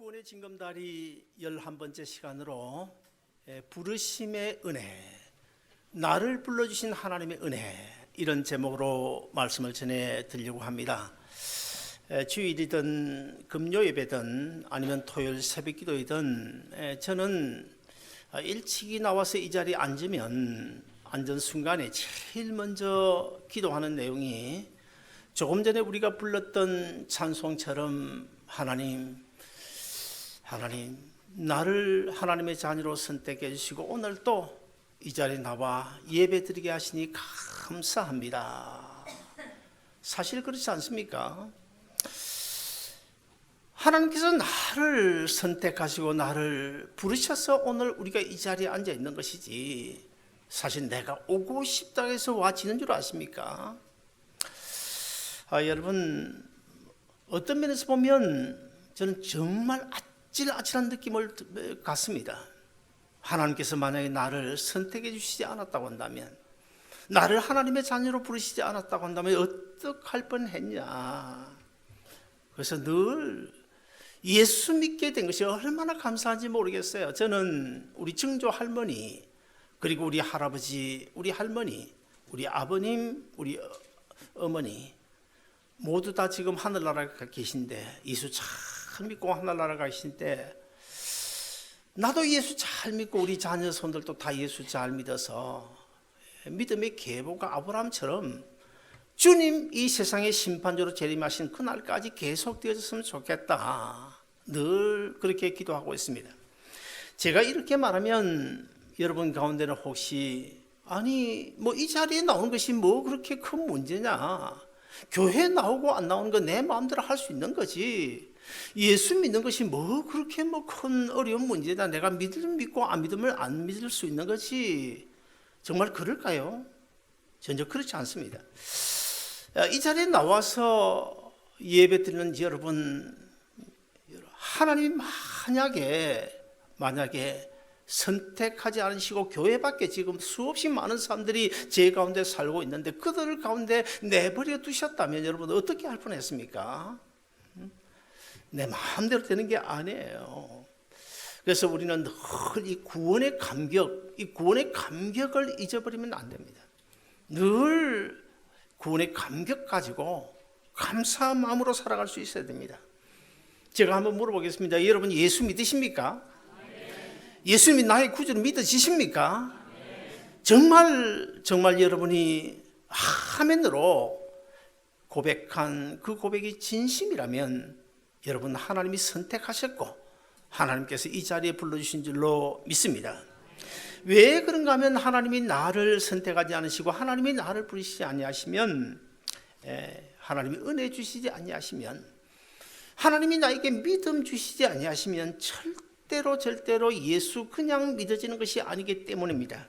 구원의 징검다리 11번째 시간으로 부르심의 은혜, 나를 불러주신 하나님의 은혜, 이런 제목으로 말씀을 전해드리려고 합니다. 주일이든 금요예배든 아니면 토요일 새벽기도이든 저는 일찍이 나와서 이 자리에 앉으면 앉은 순간에 제일 먼저 기도하는 내용이 조금 전에 우리가 불렀던 찬송처럼 하나님, 나를 하나님의 자녀로 선택해 주시고 오늘 또 이 자리에 나와 예배 드리게 하시니 감사합니다. 사실 그렇지 않습니까? 하나님께서 나를 선택하시고 나를 부르셔서 오늘 우리가 이 자리에 앉아 있는 것이지, 사실 내가 오고 싶다 해서 와지는 줄 아십니까? 여러분, 어떤 면에서 보면 저는 정말 아찔아찔한 느낌을 갖습니다. 하나님께서 만약에 나를 선택해 주시지 않았다고 한다면, 나를 하나님의 자녀로 부르시지 않았다고 한다면 어떡할 뻔했냐. 그래서 늘 예수 믿게 된 것이 얼마나 감사한지 모르겠어요. 저는 우리 증조 할머니, 그리고 우리 할아버지, 우리 할머니, 우리 아버님, 우리 어머니 모두 다 지금 하늘나라에 계신데, 예수 잘 믿고 하늘나라에 가신데, 나도 예수 잘 믿고 우리 자녀 손들도 다 예수 잘 믿어서 믿음의 계보가 아브라함처럼 주님 이 세상의 심판자로 재림하신 그날까지 계속되어졌으면 좋겠다, 늘 그렇게 기도하고 있습니다. 제가 이렇게 말하면 여러분 가운데는 혹시 아니 뭐 이 자리에 나오는 것이 뭐 그렇게 큰 문제냐, 교회 나오고 안 나오는 거 내 마음대로 할 수 있는 거지, 예수 믿는 것이 뭐 그렇게 뭐 큰 어려운 문제다, 내가 믿으면 믿고 안 믿으면 안 믿을 수 있는 거지, 정말 그럴까요? 전혀 그렇지 않습니다. 이 자리에 나와서 예배 드리는 여러분, 하나님이 만약에 선택하지 않으시고 교회 밖에 지금 수없이 많은 사람들이 제 가운데 살고 있는데 그들 가운데 내버려 두셨다면 여러분 어떻게 할 뻔했습니까? 내 마음대로 되는 게 아니에요. 그래서 우리는 늘 이 구원의 감격을 잊어버리면 안 됩니다. 늘 구원의 감격 가지고 감사한 마음으로 살아갈 수 있어야 됩니다. 제가 한번 물어보겠습니다. 여러분 예수 믿으십니까? 예수님이 나의 구주를 믿어지십니까? 정말 여러분이 아멘으로 고백한 그 고백이 진심이라면 여러분 하나님이 선택하셨고 하나님께서 이 자리에 불러주신 줄로 믿습니다. 왜 그런가 하면 하나님이 나를 선택하지 않으시고 하나님이 나를 부르시지 아니하시면, 하나님이 은혜 주시지 아니하시면, 하나님이 나에게 믿음 주시지 아니하시면 절대로 예수 그냥 믿어지는 것이 아니기 때문입니다.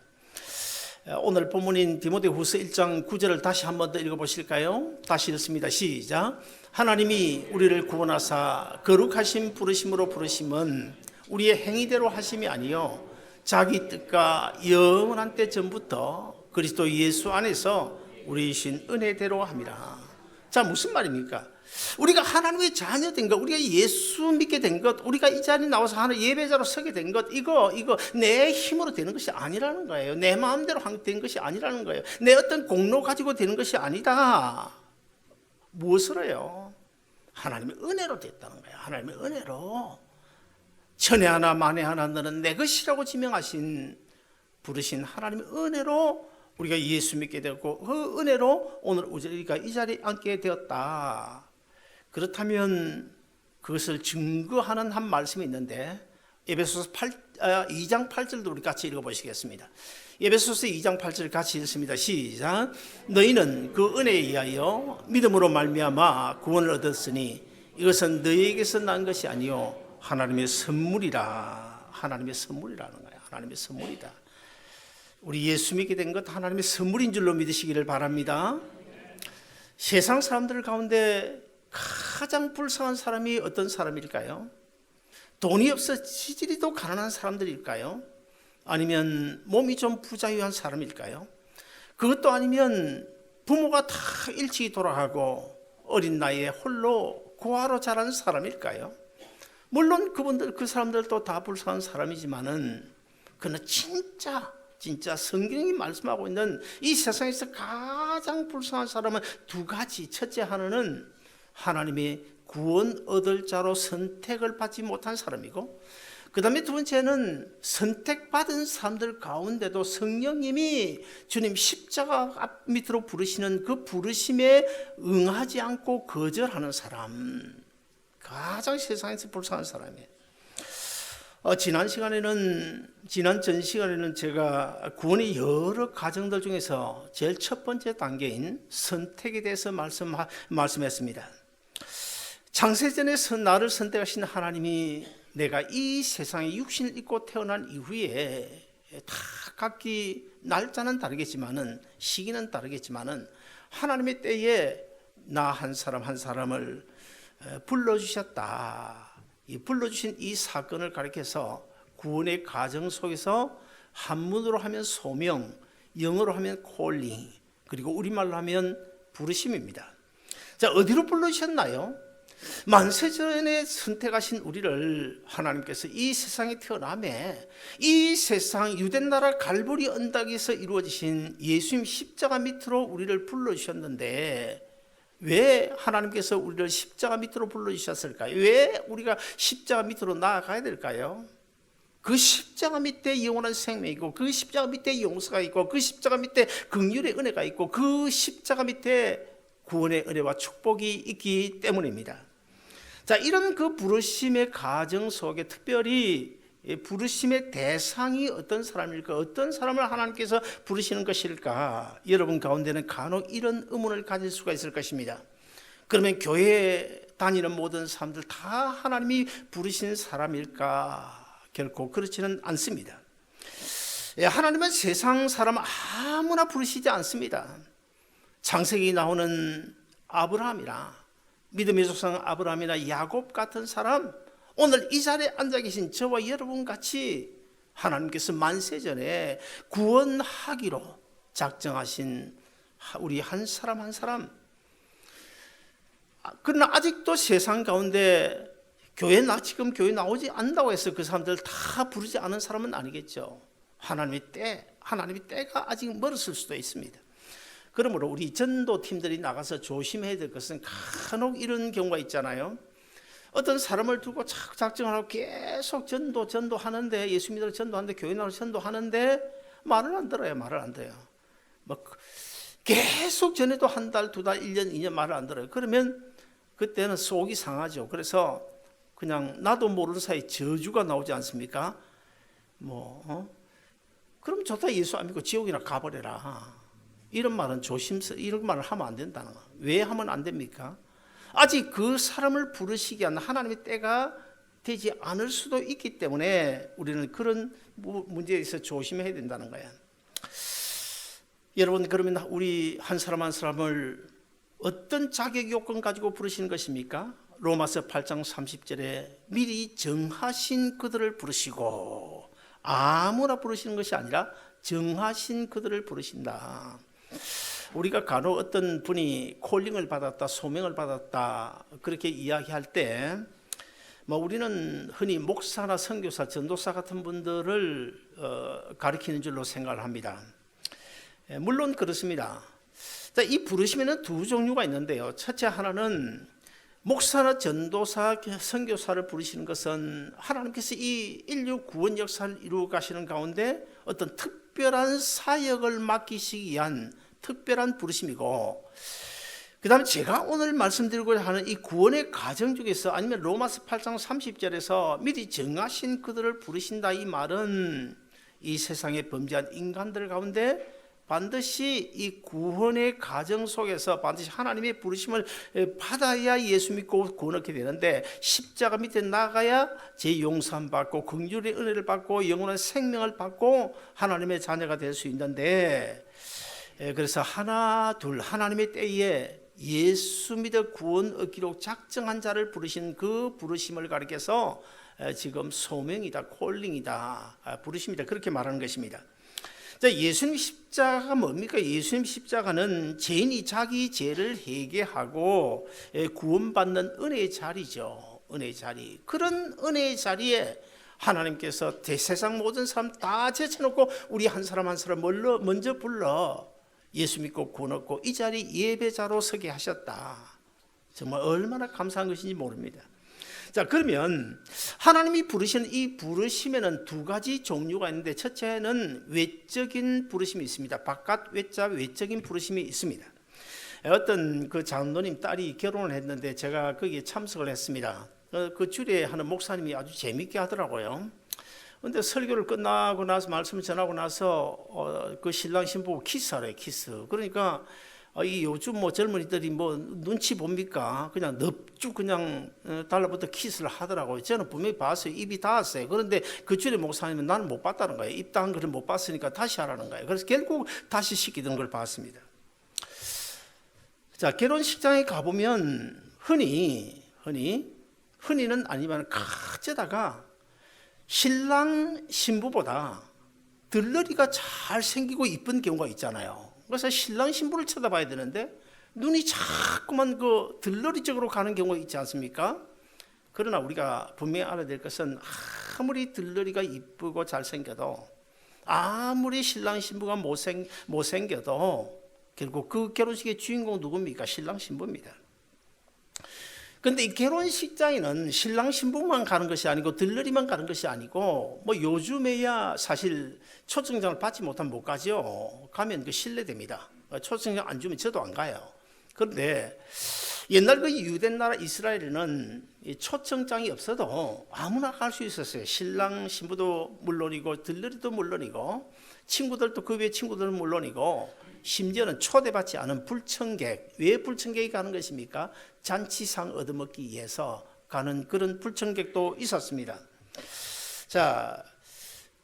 오늘 본문인 디모데후서 1장 9절을 다시 한 번 더 읽어보실까요? 다시 읽습니다. 시작. 하나님이 우리를 구원하사 거룩하신 부르심으로 부르심은 우리의 행위대로 하심이 아니요 자기 뜻과 영원한 때 전부터 그리스도 예수 안에서 우리이신 은혜대로 함이라. 자, 무슨 말입니까? 우리가 하나님의 자녀된 것, 우리가 예수 믿게 된 것, 우리가 이 자리에 나와서 하나님 예배자로 서게 된 것, 이거 내 힘으로 되는 것이 아니라는 거예요. 내 마음대로 된 것이 아니라는 거예요. 내 어떤 공로 가지고 되는 것이 아니다. 무엇으로요? 하나님의 은혜로 됐다는 거예요. 하나님의 은혜로. 천에 하나 만에 하나 너는 내 것이라고 지명하신, 부르신 하나님의 은혜로 우리가 예수 믿게 되었고, 그 은혜로 오늘 우리가 이 자리에 앉게 되었다. 그렇다면 그것을 증거하는 한 말씀이 있는데, 에베소서 2장 8절도 우리 같이 읽어보시겠습니다. 에베소서 2장 8절 같이 읽습니다. 시작. 너희는 그 은혜에 의하여 믿음으로 말미암아 구원을 얻었으니 이것은 너희에게서 난 것이 아니요 하나님의 선물이라. 하나님의 선물이라는 거예요. 하나님의 선물이다. 우리 예수 믿게 된 것 하나님의 선물인 줄로 믿으시기를 바랍니다. 세상 사람들 가운데 가장 불쌍한 사람이 어떤 사람일까요? 돈이 없어 지지리도 가난한 사람들일까요? 아니면 몸이 좀 부자유한 사람일까요? 그것도 아니면 부모가 다 일찍 돌아가고 어린 나이에 홀로 고아로 자란 사람일까요? 물론 그 사람들도 다 불쌍한 사람이지만은 그는 진짜 성경이 말씀하고 있는 이 세상에서 가장 불쌍한 사람은 두 가지. 첫째 하나는 하나님의 구원 얻을 자로 선택을 받지 못한 사람이고, 그 다음에 두 번째는 선택받은 사람들 가운데도 성령님이 주님 십자가 앞 밑으로 부르시는 그 부르심에 응하지 않고 거절하는 사람, 가장 세상에서 불쌍한 사람이에요. 지난 전 시간에는 제가 구원의 여러 과정들 중에서 제일 첫 번째 단계인 선택에 대해서 말씀했습니다. 창세전에 나를 선택하신 하나님이 내가 이 세상에 육신을 입고 태어난 이후에 다 각기 날짜는 다르겠지만은, 시기는 다르겠지만은, 하나님의 때에 나 한 사람 한 사람을 불러주셨다. 이 불러주신 이 사건을 가리켜서 구원의 과정 속에서 한문으로 하면 소명, 영어로 하면 콜링, 그리고 우리말로 하면 부르심입니다. 자, 어디로 불러주셨나요? 만세전에 선택하신 우리를 하나님께서 이 세상에 태어남에 이 세상 유대 나라 갈보리 언덕에서 이루어지신 예수님 십자가 밑으로 우리를 불러주셨는데, 왜 하나님께서 우리를 십자가 밑으로 불러주셨을까요? 왜 우리가 십자가 밑으로 나아가야 될까요? 그 십자가 밑에 영원한 생명이 있고, 그 십자가 밑에 용서가 있고, 그 십자가 밑에 긍휼의 은혜가 있고, 그 십자가 밑에 구원의 은혜와 축복이 있기 때문입니다. 자, 이런 그 부르심의 과정 속에 특별히 부르심의 대상이 어떤 사람일까, 어떤 사람을 하나님께서 부르시는 것일까, 여러분 가운데는 간혹 이런 의문을 가질 수가 있을 것입니다. 그러면 교회 다니는 모든 사람들 다 하나님이 부르신 사람일까? 결코 그렇지는 않습니다. 하나님은 세상 사람 아무나 부르시지 않습니다. 창세기 나오는 아브라함이나 믿음의 조상 아브라함이나 야곱 같은 사람, 오늘 이 자리에 앉아 계신 저와 여러분 같이 하나님께서 만세전에 구원하기로 작정하신 우리 한 사람 한 사람, 그러나 아직도 세상 가운데 지금 교회 나오지 않는다고 해서 그 사람들 다 부르지 않은 사람은 아니겠죠. 하나님의 때가 아직 멀었을 수도 있습니다. 그러므로 우리 전도팀들이 나가서 조심해야 될 것은 간혹 이런 경우가 있잖아요. 어떤 사람을 두고 작정을 하고 계속 전도하는데, 예수 믿으러 전도하는데, 교회 나와서 전도하는데 말을 안 들어요. 계속 전에도 한 달, 두 달, 1년, 2년 말을 안 들어요. 그러면 그때는 속이 상하죠. 그래서 그냥 나도 모르는 사이 저주가 나오지 않습니까? 그럼 좋다, 예수 안 믿고 지옥이나 가버려라. 이런 말은 이런 말을 하면 안 된다는 거예요. 왜 하면 안 됩니까? 아직 그 사람을 부르시기 위한 하나님의 때가 되지 않을 수도 있기 때문에 우리는 그런 문제에 있어서 조심해야 된다는 거예요. 여러분, 그러면 우리 한 사람 한 사람을 어떤 자격 요건 가지고 부르시는 것입니까? 로마서 8장 30절에 미리 정하신 그들을 부르시고, 아무나 부르시는 것이 아니라 정하신 그들을 부르신다. 우리가 간혹 어떤 분이 콜링을 받았다, 소명을 받았다 그렇게 이야기할 때 우리는 흔히 목사나 선교사, 전도사 같은 분들을 가리키는 줄로 생각을 합니다. 물론 그렇습니다. 이 부르심에는 두 종류가 있는데요. 첫째 하나는 목사나 전도사, 선교사를 부르시는 것은 하나님께서 이 인류 구원 역사를 이루어 가시는 가운데 어떤 특별한 사역을 맡기시기 위한 특별한 부르심이고, 그 다음에 제가 오늘 말씀드리고자 하는 이 구원의 과정 중에서, 아니면 로마서 8장 30절에서 미리 정하신 그들을 부르신다, 이 말은 이 세상에 범죄한 인간들 가운데 반드시 이 구원의 과정 속에서 반드시 하나님의 부르심을 받아야 예수 믿고 구원 얻게 되는데, 십자가 밑에 나가야 제 용서함 받고 긍휼의 은혜를 받고 영원한 생명을 받고 하나님의 자녀가 될 수 있는데, 그래서 하나님의 때에 예수 믿어 구원 얻기로 작정한 자를 부르신 그 부르심을 가리켜서 지금 소명이다, 콜링이다, 부르심이다, 그렇게 말하는 것입니다. 예수님 십자가가 뭡니까? 예수님 십자가는 죄인이 자기 죄를 회개하고 구원받는 은혜의 자리죠. 은혜의 자리. 그런 은혜의 자리에 하나님께서 세상 모든 사람 다 제쳐놓고 우리 한 사람 한 사람 먼저 불러 예수 믿고 구원 얻고 이 자리 예배자로 서게 하셨다. 정말 얼마나 감사한 것인지 모릅니다. 자, 그러면 하나님이 부르시는 이 부르심에는 두 가지 종류가 있는데, 첫째는 외적인 부르심이 있습니다. 바깥 외자 외적인 부르심이 있습니다. 어떤 그 장로님 딸이 결혼을 했는데 제가 거기에 참석을 했습니다. 그 주례 하는 목사님이 아주 재밌게 하더라고요. 근데 설교를 끝나고 나서 말씀을 전하고 나서 그 신랑 신부 키스하래요. 키스. 그러니까 이 요즘 뭐 젊은이들이 뭐 눈치 봅니까? 그냥 넙죽 그냥 달라붙어 키스를 하더라고요. 저는 분명히 봤어요. 입이 닿았어요. 그런데 그 주례 목사님은 나는 못 봤다는 거예요. 입 닿은 것을 못 봤으니까 다시 하라는 거예요. 그래서 결국 다시 시키던 걸 봤습니다. 자, 결혼식장에 가보면 흔히는 아니면 가져다가 신랑 신부보다 들러리가 잘 생기고 이쁜 경우가 있잖아요. 그래서 신랑 신부를 쳐다봐야 되는데 눈이 자꾸만 그 들러리 쪽으로 가는 경우가 있지 않습니까? 그러나 우리가 분명히 알아야 될 것은 아무리 들러리가 이쁘고 잘생겨도 아무리 신랑 신부가 못생겨도 결국 그 결혼식의 주인공 누굽니까? 신랑 신부입니다. 근데 이 결혼식장에는 신랑 신부만 가는 것이 아니고 들러리만 가는 것이 아니고 뭐 요즘에야 사실 초청장을 받지 못하면 못 가죠. 가면 그 실례됩니다. 초청장 안 주면 저도 안 가요. 그런데 옛날 그 유대 나라 이스라엘에는 초청장이 없어도 아무나 갈 수 있었어요. 신랑 신부도 물론이고 들러리도 물론이고 친구들도 그 위에 친구들은 물론이고 심지어는 초대받지 않은 불청객, 왜 불청객이 가는 것입니까? 잔치상 얻어먹기 위해서 가는 그런 불청객도 있었습니다. 자,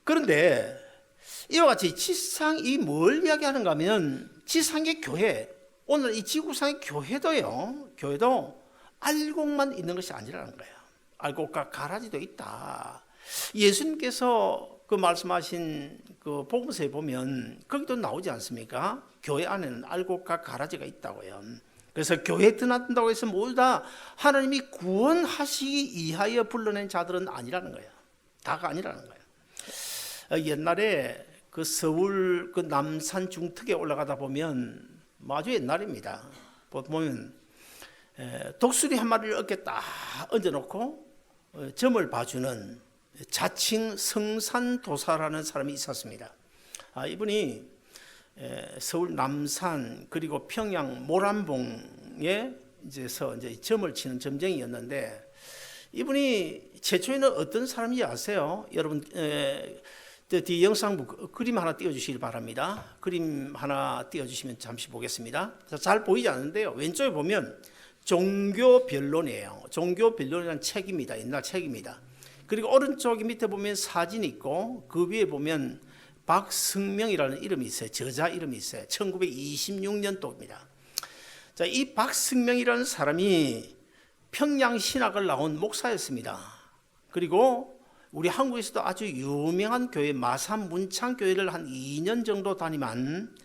그런데 이와 같이 지상이 뭘 이야기하는가 하면 지상의 교회, 오늘 이 지구상의 교회도 알곡만 있는 것이 아니라는 거예요. 알곡과 가라지도 있다. 예수님께서 그 말씀하신 그 복음서에 보면 거기도 나오지 않습니까? 교회 안에는 알곡과 가라지가 있다고요. 그래서 교회에 드나든다고 해서 모두 다 하나님이 구원하시기 위하여 불러낸 자들은 아니라는 거예요. 다가 아니라는 거예요. 옛날에 그 서울 그 남산 중턱에 올라가다 보면 아주 옛날입니다. 보면 독수리 한 마리를 어깨에 딱 얹어놓고 점을 봐주는 자칭 성산도사라는 사람이 있었습니다. 이분이 서울 남산 그리고 평양 모란봉에 이제 점을 치는 점쟁이였는데 이분이 최초에는 어떤 사람인지 아세요? 여러분 뒤 영상부 그림 하나 띄워주시길 바랍니다. 그림 하나 띄워주시면 잠시 보겠습니다. 잘 보이지 않는데요. 왼쪽에 보면 종교변론이에요. 종교변론이라는 책입니다. 옛날 책입니다. 그리고 오른쪽 밑에 보면 사진이 있고 그 위에 보면 박승명이라는 이름이 있어요. 저자 이름이 있어요. 1926년도입니다. 자, 이 박승명이라는 사람이 평양신학을 나온 목사였습니다. 그리고 우리 한국에서도 아주 유명한 교회 마산문창교회를 한 2년 정도 담임한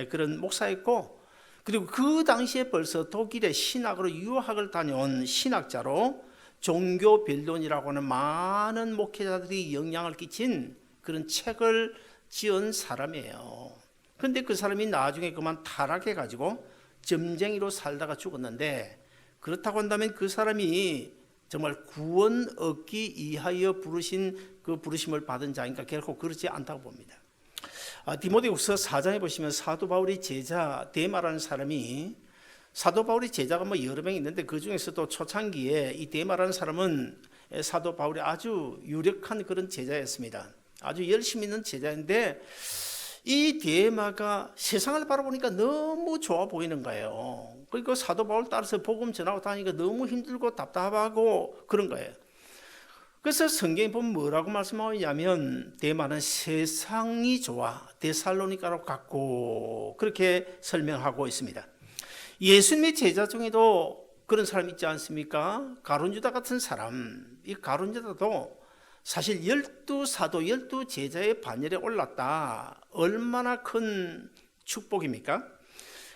그런 목사였고, 그리고 그 당시에 벌써 독일의 신학으로 유학을 다녀온 신학자로 종교변론이라고 하는 많은 목회자들이 영향을 끼친 그런 책을 지은 사람이에요. 그런데 그 사람이 나중에 그만 타락해가지고 점쟁이로 살다가 죽었는데, 그렇다고 한다면 그 사람이 정말 구원 얻기 위하여 부르신 그 부르심을 받은 자인가? 결코 그렇지 않다고 봅니다. 디모데후서 4장에 보시면 사도 바울의 제자 데마라는 사람이, 사도 바울의 제자가 뭐 여러 명 있는데 그 중에서도 초창기에 이 데마라는 사람은 사도 바울의 아주 유력한 그런 제자였습니다. 아주 열심히 있는 제자인데 이 데마가 세상을 바라보니까 너무 좋아 보이는 거예요. 그리고 사도 바울 따라서 복음 전하고 다니니까 너무 힘들고 답답하고 그런 거예요. 그래서 성경에 보면 뭐라고 말씀하고 있냐면 데마는 세상이 좋아 데살로니가로 갔고 그렇게 설명하고 있습니다. 예수님의 제자 중에도 그런 사람 있지 않습니까? 가룟유다 같은 사람. 이 가룟유다도 사실 12사도 12제자의 반열에 올랐다. 얼마나 큰 축복입니까?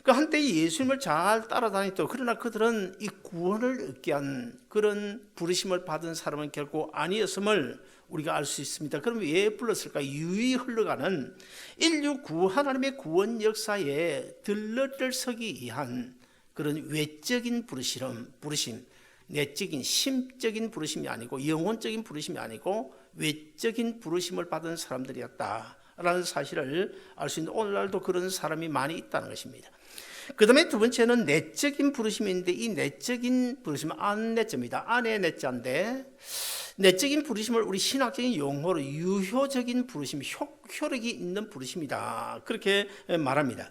그 한때 예수님을 잘 따라다녔던, 그러나 그들은 이 구원을 얻게 한 그런 부르심을 받은 사람은 결코 아니었음을 우리가 알 수 있습니다. 그럼 왜 불렀을까? 유유히 흘러가는 인류 하나님의 구원 역사에 들러서기 위한 그런 외적인 부르심, 내적인 심적인 부르심이 아니고 영혼적인 부르심이 아니고 외적인 부르심을 받은 사람들이었다라는 사실을 알 수 있는, 오늘날도 그런 사람이 많이 있다는 것입니다. 그 다음에 두 번째는 내적인 부르심인데, 이 내적인 부르심은 안내자입니다. 안의 내자인데, 내적인 부르심을 우리 신학적인 용어로 유효적인 부르심, 효력이 있는 부르심이다, 그렇게 말합니다.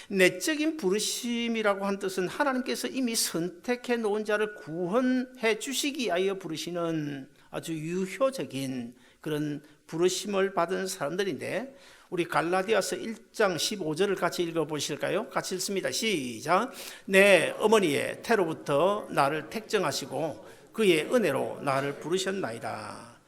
내적인 부르심이라고 한 뜻은 하나님께서 이미 선택해 놓은 자를 구원해 주시기 위하여 부르시는 아주 유효적인 그런 부르심을 받은 사람들인데, 우리 갈라디아서 1장 15절을 같이 읽어보실까요? 같이 읽습니다. 시작. 내 어머니의 태로부터 나를 택정하시고 그의 은혜로 나를 부르셨나이다.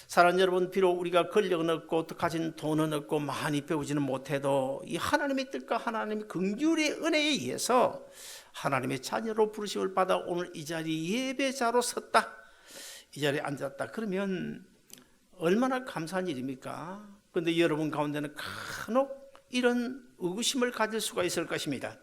사랑하는 여러분, 비록 우리가 권력은 없고 가진 돈은 없고 많이 배우지는 못해도 이 하나님의 뜻과 하나님의 긍휼의 은혜에 의해서 하나님의 자녀로 부르심을 받아 오늘 이 자리 예배자로 섰다, 이 자리에 앉았다. 그러면 얼마나 감사한 일입니까? 그런데 여러분 가운데는 간혹 이런 의구심을 가질 수가 있을 것입니다.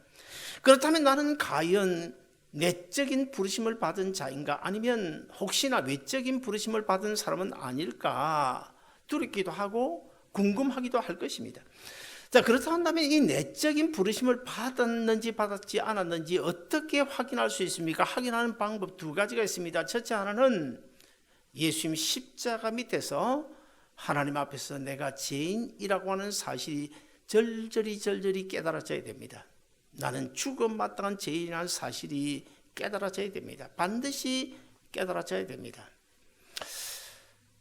그렇다면 나는 과연 내적인 부르심을 받은 자인가, 아니면 혹시나 외적인 부르심을 받은 사람은 아닐까 두렵기도 하고 궁금하기도 할 것입니다. 자, 그렇다 한다면 이 내적인 부르심을 받았는지 받았지 않았는지 어떻게 확인할 수 있습니까? 확인하는 방법 두 가지가 있습니다. 첫째 하나는 예수님 십자가 밑에서 하나님 앞에서 내가 죄인이라고 하는 사실이 절절히 깨달아져야 됩니다. 나는 죽음 마땅한 죄인이라는 사실이 깨달아져야 됩니다. 반드시 깨달아져야 됩니다.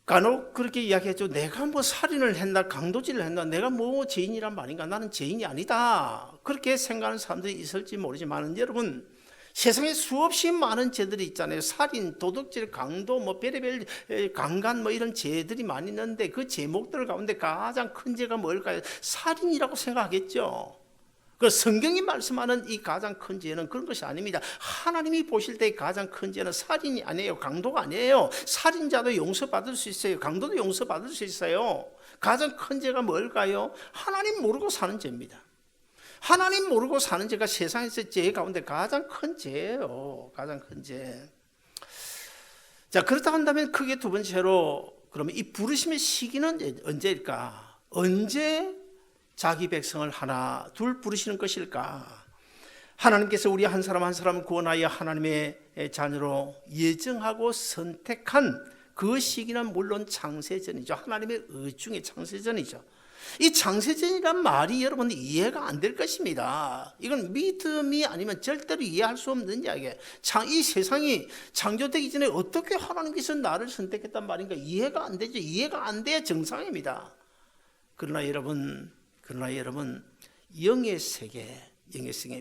간혹 그렇게 이야기하죠. 내가 뭐 살인을 했나, 강도질을 했나, 내가 뭐 죄인이란 말인가, 나는 죄인이 아니다, 그렇게 생각하는 사람들이 있을지 모르지만, 여러분, 세상에 수없이 많은 죄들이 있잖아요. 살인, 도둑질, 강도, 뭐 별의별 강간, 뭐 이런 죄들이 많이 있는데, 그 제목들 가운데 가장 큰 죄가 뭘까요? 살인이라고 생각하겠죠. 그 성경이 말씀하는 이 가장 큰 죄는 그런 것이 아닙니다. 하나님이 보실 때 가장 큰 죄는 살인이 아니에요. 강도가 아니에요. 살인자도 용서받을 수 있어요. 강도도 용서받을 수 있어요. 가장 큰 죄가 뭘까요? 하나님 모르고 사는 죄입니다. 하나님 모르고 사는 죄가 세상에서 죄 가운데 가장 큰 죄예요. 가장 큰 죄. 자, 그렇다 한다면 크게 두 번째로, 그러면 이 부르심의 시기는 언제일까? 언제 자기 백성을 하나 둘 부르시는 것일까? 하나님께서 우리 한 사람 한 사람을 구원하여 하나님의 자녀로 예정하고 선택한 그 시기는 물론 창세전이죠. 하나님의 의중의 창세전이죠. 이 창세전이란 말이 여러분 이해가 안 될 것입니다. 이건 믿음이 아니면 절대로 이해할 수 없는 이야기예요. 이 세상이 창조되기 전에 어떻게 하나님께서 나를 선택했단 말인가 이해가 안 되죠. 이해가 안 돼야 정상입니다. 그러나 여러분, 영의 세계,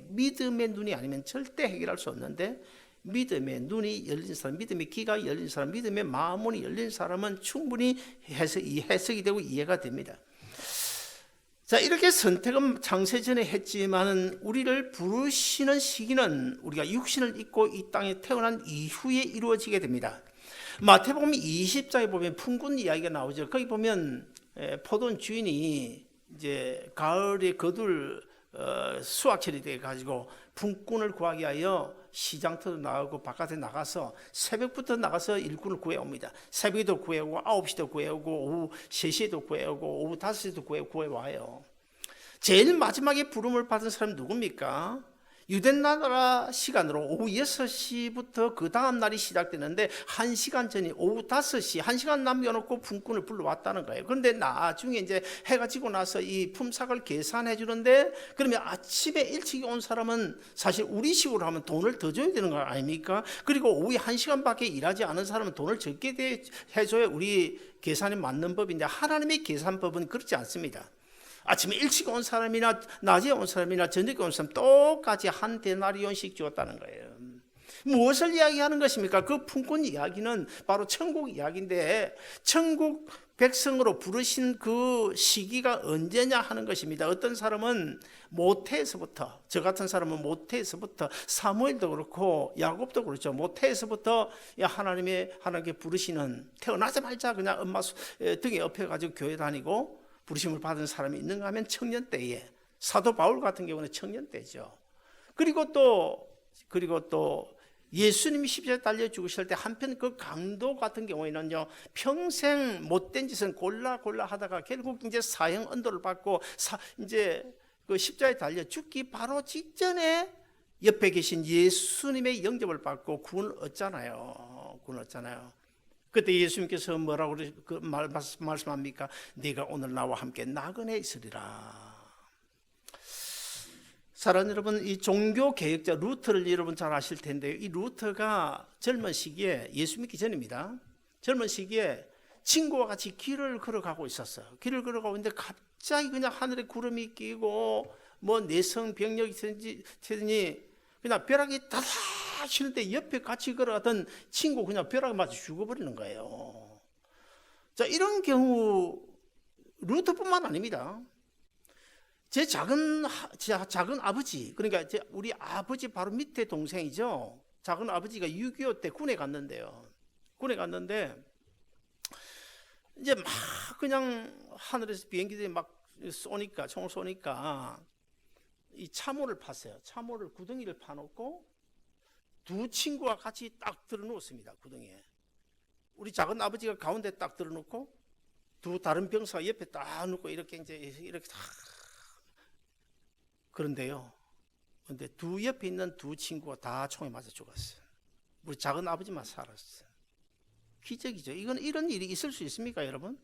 믿음의 눈이 아니면 절대 해결할 수 없는데, 믿음의 눈이 열린 사람, 믿음의 귀가 열린 사람, 믿음의 마음문이 열린 사람은 충분히 해석이 되고 이해가 됩니다. 자, 이렇게 선택은 창세전에 했지만 우리를 부르시는 시기는 우리가 육신을 입고 이 땅에 태어난 이후에 이루어지게 됩니다. 마태복음 20장에 보면 품꾼 이야기가 나오죠. 거기 보면 포도원 주인이 이제 가을에 거둘 수확철이 돼 가지고 품꾼을 구하기 위하여 시장터로 나가고 바깥에 나가서 새벽부터 나가서 일꾼을 구해옵니다. 새벽에도 구해오고 9시도 구해오고 오후 3시에도 구해오고 오후 5시에도 구해와요. 제일 마지막에 부름을 받은 사람이 누굽니까? 유대나라 시간으로 오후 6시부터 그 다음 날이 시작되는데 1시간 전이 오후 5시, 1시간 남겨놓고 품꾼을 불러왔다는 거예요. 그런데 나중에 이제 해가 지고 나서 이 품삯을 계산해 주는데, 그러면 아침에 일찍 온 사람은 사실 우리식으로 하면 돈을 더 줘야 되는 거 아닙니까? 그리고 오후에 1시간밖에 일하지 않은 사람은 돈을 적게 해줘야 우리 계산에 맞는 법인데, 하나님의 계산법은 그렇지 않습니다. 아침에 일찍 온 사람이나 낮에 온 사람이나 저녁에 온 사람 똑같이 한 데나리온씩 주었다는 거예요. 무엇을 이야기하는 것입니까? 그 품꾼 이야기는 바로 천국 이야기인데 천국 백성으로 부르신 그 시기가 언제냐 하는 것입니다. 어떤 사람은 모태에서부터, 저 같은 사람은 모태에서부터, 사무엘도 그렇고 야곱도 그렇죠. 모태에서부터 하나님께 부르시는, 태어나자마자 그냥 엄마 등에 업혀가지고 교회 다니고 부르심을 받은 사람이 있는가 하면 청년 때에, 사도 바울 같은 경우는 청년 때죠. 그리고 또 예수님이 십자가에 달려 죽으실 때 한편 그 강도 같은 경우에는요, 평생 못된 짓은 골라 하다가 결국 이제 사형 언도를 받고 이제 그 십자가에 달려 죽기 바로 직전에 옆에 계신 예수님의 영접을 받고 구원을 얻잖아요. 그때 예수님께서 뭐라고 말씀합니까? 네가 오늘 나와 함께 나그네에 있으리라. 사랑하는 여러분, 이 종교 개혁자 루터를 여러분 잘 아실 텐데요. 이 루터가 젊은 시기에, 예수 믿기 전입니다. 젊은 시기에 친구와 같이 길을 걸어가고 있었어요. 길을 걸어가고 있는데 갑자기 그냥 하늘에 구름이 끼고 뭐 내성병력이 있으니 그냥 벼락이 다다 치는데 옆에 같이 걸어가던 친구 그냥 벼락에 맞아 죽어버리는 거예요. 자, 이런 경우 루터뿐만 아닙니다. 제 작은 아버지, 그러니까 우리 아버지 바로 밑에 동생이죠. 작은 아버지가 6.25 때 군에 갔는데요. 군에 갔는데 이제 막 그냥 하늘에서 비행기들이 막 쏘니까, 총을 쏘니까 이 참호를 팠어요. 참호를 구덩이를 파놓고 두 친구가 같이 딱 들어누웠습니다. 구덩이에. 우리 작은 아버지가 가운데 딱 들어놓고 두 다른 병사가 옆에 딱 놓고 이렇게 다. 그런데요. 근데 두 옆에 있는 두 친구가 다 총에 맞아 죽었어요. 우리 작은 아버지만 살았어요. 기적이죠. 이런 일이 있을 수 있습니까, 여러분?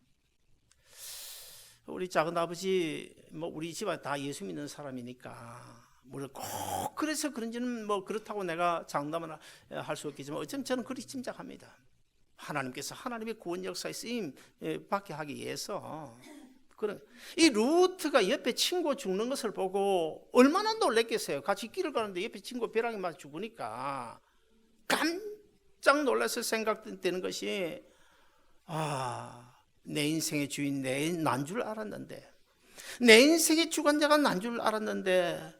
우리 작은 아버지, 뭐 우리 집안 다 예수 믿는 사람이니까, 물론 꼭 그래서 그런지는 뭐 그렇다고 내가 장담을 할 수 없겠지만, 어쩌면 저는 그리 짐작합니다. 하나님께서 하나님의 구원 역사에 쓰임 받게 하기 위해서. 이 루트가 옆에 친구 죽는 것을 보고 얼마나 놀랬겠어요. 같이 길을 가는데 옆에 친구 벼락에 맞아 죽으니까 깜짝 놀라서 생각되는 것이, 내 인생의 주인 난 줄 알았는데, 내 인생의 주관자가 난 줄 알았는데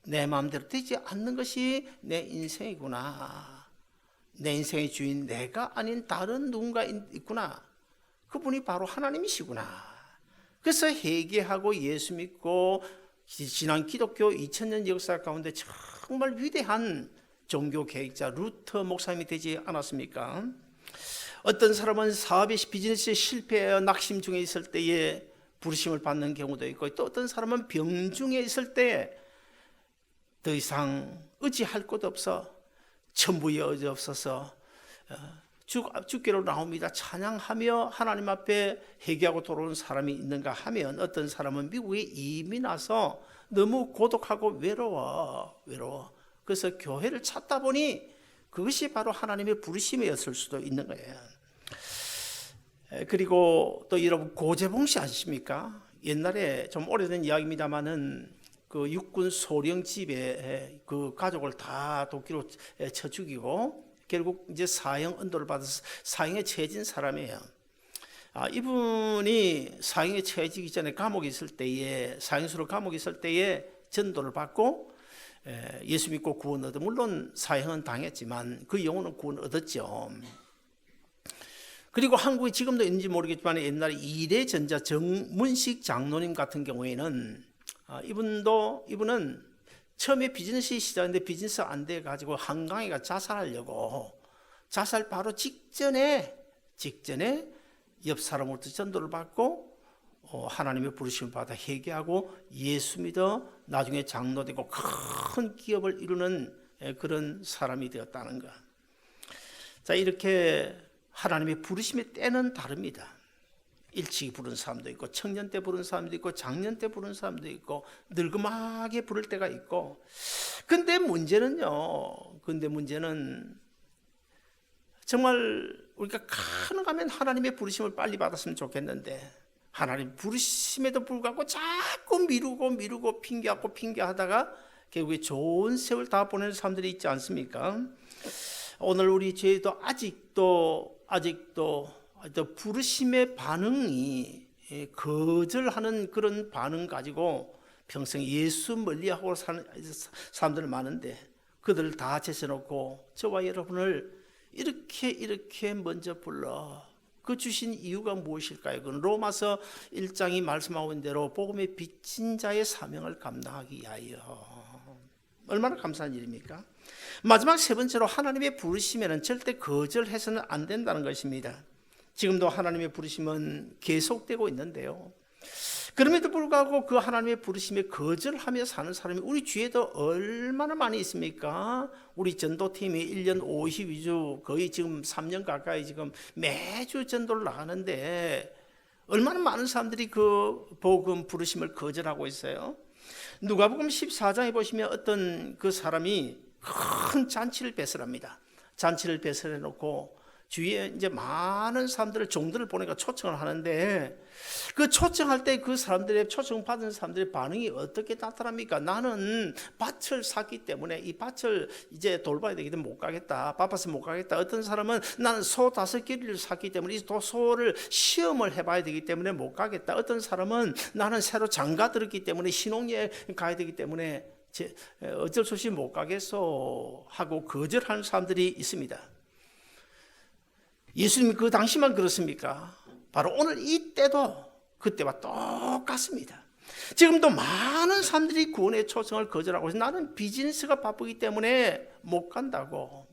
내 마음대로 되지 않는 것이 내 인생이구나. 내 인생의 주인 내가 아닌 다른 누군가 있구나. 그분이 바로 하나님이시구나. 그래서 회개하고 예수 믿고 지난 기독교 2000년 역사 가운데 정말 위대한 종교 개혁자 루터 목사님이 되지 않았습니까? 어떤 사람은 사업에 비즈니스에 실패하여 낙심 중에 있을 때에 부르심을 받는 경우도 있고, 또 어떤 사람은 병 중에 있을 때 더 이상 의지할 곳 없어, 천부에 의지 없어서 주께로 나옵니다. 찬양하며 하나님 앞에 회개하고 돌아오는 사람이 있는가 하면, 어떤 사람은 미국에 이민 와서 너무 고독하고 외로워. 그래서 교회를 찾다 보니 그것이 바로 하나님의 부르심이었을 수도 있는 거예요. 그리고 또 여러분 고재봉 씨 아십니까? 옛날에 좀 오래된 이야기입니다만은 그 육군 소령 집에 그 가족을 다 도끼로 쳐 죽이고 결국 이제 사형 언도를 받아서 사형에 처해진 사람이에요. 이분이 사형에 처해지기 전에 사형수로 감옥에 있을 때에 전도를 받고 예수 믿고 구원 얻어, 물론 사형은 당했지만 그 영혼은 구원 얻었죠. 그리고 한국에 지금도 있는지 모르겠지만 옛날에 이래전자 정문식 장로님 같은 경우에는 이분은 처음에 비즈니스 시작했는데 비즈니스 안 돼 가지고 한강에가 자살하려고, 자살 바로 직전에 옆 사람으로부터 전도를 받고 하나님의 부르심을 받아 회개하고 예수 믿어 나중에 장로되고 큰 기업을 이루는 그런 사람이 되었다는 것. 자, 이렇게 하나님의 부르심의 때는 다릅니다. 일찍 부른 사람도 있고, 청년 때 부른 사람도 있고, 장년 때 부른 사람도 있고, 늙음하게 부를 때가 있고. 근데 문제는 정말 우리가 가능하면 하나님의 부르심을 빨리 받았으면 좋겠는데, 하나님 부르심에도 불구하고 자꾸 미루고 핑계하다가 결국에 좋은 세월 다 보내는 사람들이 있지 않습니까? 오늘 우리 저희도 아직도 부르심의 반응이 거절하는 그런 반응 가지고 평생 예수 멀리하고 사는 사람들 많은데, 그들을 다 제쳐놓고 저와 여러분을 이렇게 먼저 불러 그 주신 이유가 무엇일까요? 그건 로마서 1장이 말씀하고 있는 대로 복음의 빚진 자의 사명을 감당하기 위하여. 얼마나 감사한 일입니까? 마지막 세 번째로, 하나님의 부르심에는 절대 거절해서는 안 된다는 것입니다. 지금도 하나님의 부르심은 계속되고 있는데요, 그럼에도 불구하고 그 하나님의 부르심에 거절하며 사는 사람이 우리 주위에도 얼마나 많이 있습니까? 우리 전도팀이 1년 52주 거의 지금 3년 가까이 지금 매주 전도를 나가는데 얼마나 많은 사람들이 그 복음 부르심을 거절하고 있어요. 누가복음 14장에 보시면 어떤 그 사람이 큰 잔치를 배설합니다. 잔치를 배설해 놓고 주위에 이제 많은 사람들을, 종들을 보내가 초청을 하는데, 그 초청할 때 그 사람들의, 초청받은 사람들의 반응이 어떻게 나타납니까? 나는 밭을 샀기 때문에 이 밭을 이제 돌봐야 되기 때문에 못 가겠다, 바빠서 못 가겠다. 어떤 사람은 나는 소 5개를 샀기 때문에 이 소를 시험을 해봐야 되기 때문에 못 가겠다. 어떤 사람은 나는 새로 장가 들었기 때문에 신혼여행 가야 되기 때문에 어쩔 수 없이 못 가겠소 하고 거절하는 사람들이 있습니다. 예수님이 그 당시만 그렇습니까? 바로 오늘 이때도 그때와 똑같습니다. 지금도 많은 사람들이 구원의 초청을 거절하고 있어요. 나는 비즈니스가 바쁘기 때문에 못 간다고.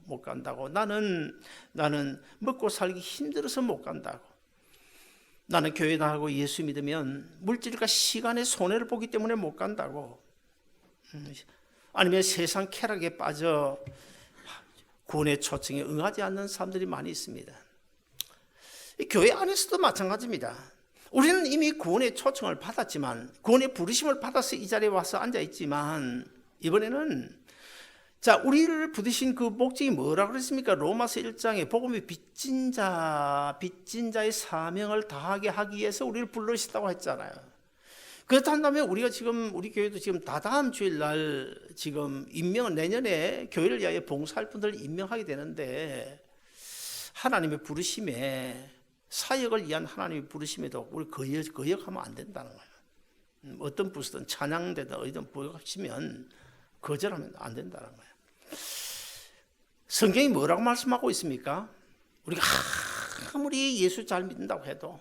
나는 먹고 살기 힘들어서 못 간다고. 나는 교회 나가고 예수 믿으면 물질과 시간의 손해를 보기 때문에 못 간다고. 아니면 세상 쾌락에 빠져 구원의 초청에 응하지 않는 사람들이 많이 있습니다. 교회 안에서도 마찬가지입니다. 우리는 이미 구원의 초청을 받았지만, 구원의 부르심을 받아서 이 자리에 와서 앉아 있지만, 이번에는 우리를 부르신 그 목적이 뭐라고 그랬습니까? 로마서 1장에 복음의 빚진 자의 사명을 다하게 하기 위해서 우리를 불러주셨다고 했잖아요. 그렇다면 우리가 지금, 우리 교회도 지금 다다음 주일날 지금 내년에 교회를 위하여 봉사할 분들을 임명하게 되는데, 하나님의 부르심에, 사역을 위한 하나님의 부르심에도 우리 거역하면 안 된다는 거예요. 어떤 부서든 찬양대든 어디든 부역하시면 거절하면 안 된다는 거예요. 성경이 뭐라고 말씀하고 있습니까? 우리가 아무리 예수 잘 믿는다고 해도,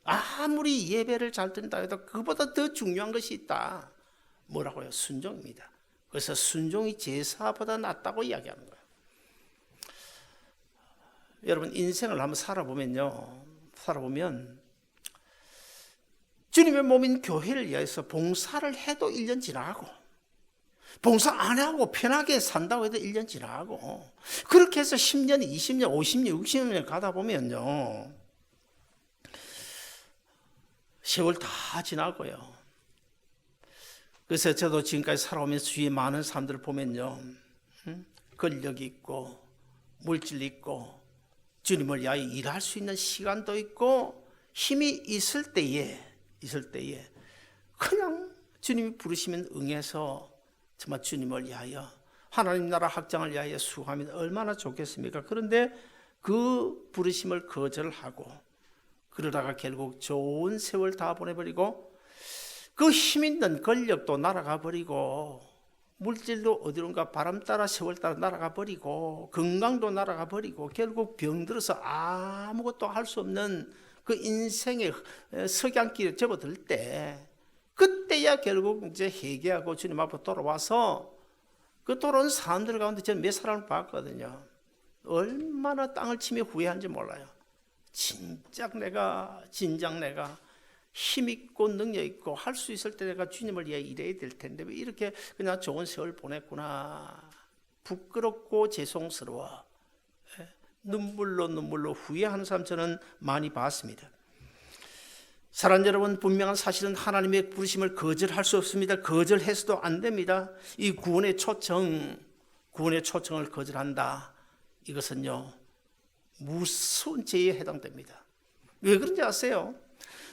아무리 예배를 잘 드린다고 해도 그보다 더 중요한 것이 있다. 뭐라고요? 순종입니다. 그래서 순종이 제사보다 낫다고 이야기하는 거예요. 여러분, 인생을 한번 살아보면 주님의 몸인 교회를 위해서 봉사를 해도 1년 지나고, 봉사 안 하고 편하게 산다고 해도 1년 지나고, 그렇게 해서 10년, 20년, 50년, 60년 가다 보면요, 세월 다 지나고요. 그래서 저도 지금까지 살아오면서 주위에 많은 사람들을 보면요, 권력이 있고 물질 있고 주님을 위하여 일할 수 있는 시간도 있고 힘이 있을 때에 그냥 주님이 부르시면 응해서 정말 주님을 위하여, 하나님 나라 확장을 위하여 수고하면 얼마나 좋겠습니까? 그런데 그 부르심을 거절하고 그러다가 결국 좋은 세월 다 보내버리고, 그 힘 있는 권력도 날아가 버리고, 물질도 어디론가 바람 따라 세월 따라 날아가 버리고, 건강도 날아가 버리고, 결국 병들어서 아무것도 할 수 없는 그 인생의 석양길에 접어들 때, 그때야 결국 이제 회개하고 주님 앞으로 돌아와서, 그 돌아온 사람들 가운데 저는 몇 사람을 봤거든요. 얼마나 땅을 치며 후회한지 몰라요. 진작 내가 힘있고 능력있고 할 수 있을 때 내가 주님을 위해 일해야 될 텐데 왜 이렇게 그냥 좋은 세월 보냈구나. 부끄럽고 죄송스러워. 눈물로 후회하는 사람 저는 많이 봤습니다. 사랑하는 여러분, 분명한 사실은 하나님의 부르심을 거절할 수 없습니다. 거절해서도 안 됩니다. 이 구원의 초청을 거절한다. 이것은요, 무서운 죄에 해당됩니다. 왜 그런지 아세요?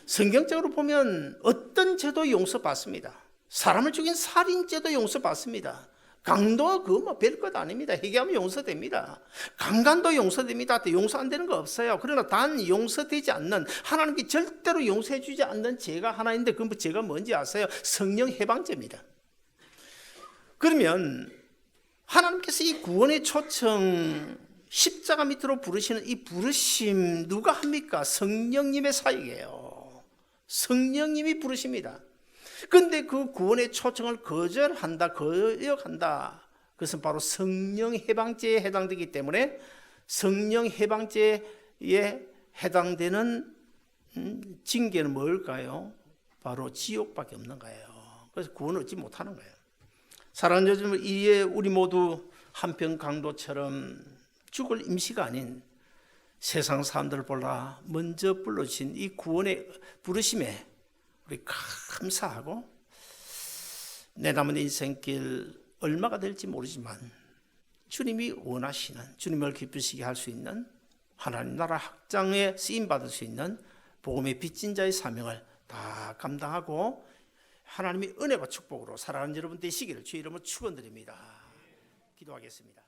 성경적으로 보면 어떤 죄도 용서받습니다. 사람을 죽인 살인죄도 용서받습니다. 강도 그거 뭐 별것 아닙니다. 회개하면 용서됩니다. 강간도 용서됩니다. 용서 안 되는 거 없어요. 그러나 단 용서되지 않는, 하나님께 절대로 용서해 주지 않는 죄가 하나 있는데 그 죄가 뭔지 아세요? 성령 해방죄입니다. 그러면 하나님께서 이 구원의 초청, 십자가 밑으로 부르시는 이 부르심 누가 합니까? 성령님의 사역이에요. 성령님이 부르십니다. 그런데 그 구원의 초청을 거절한다, 거역한다. 그것은 바로 성령 해방죄에 해당되기 때문에 성령 해방죄에 해당되는 징계는 뭘까요? 바로 지옥밖에 없는 거예요. 그래서 구원을 얻지 못하는 거예요. 사랑하는 여러분, 이에 우리 모두 한평 강도처럼 죽을 임시가 아닌 세상 사람들을 보라 먼저 불러주신 이 구원의 부르심에 우리 감사하고, 내 남은 인생길 얼마가 될지 모르지만 주님이 원하시는, 주님을 기쁘시게 할 수 있는, 하나님 나라 확장에 쓰임받을 수 있는 복음의 빚진 자의 사명을 다 감당하고 하나님의 은혜와 축복으로 살아가는 여러분 되시기를 주의 이름으로 축원드립니다. 기도하겠습니다.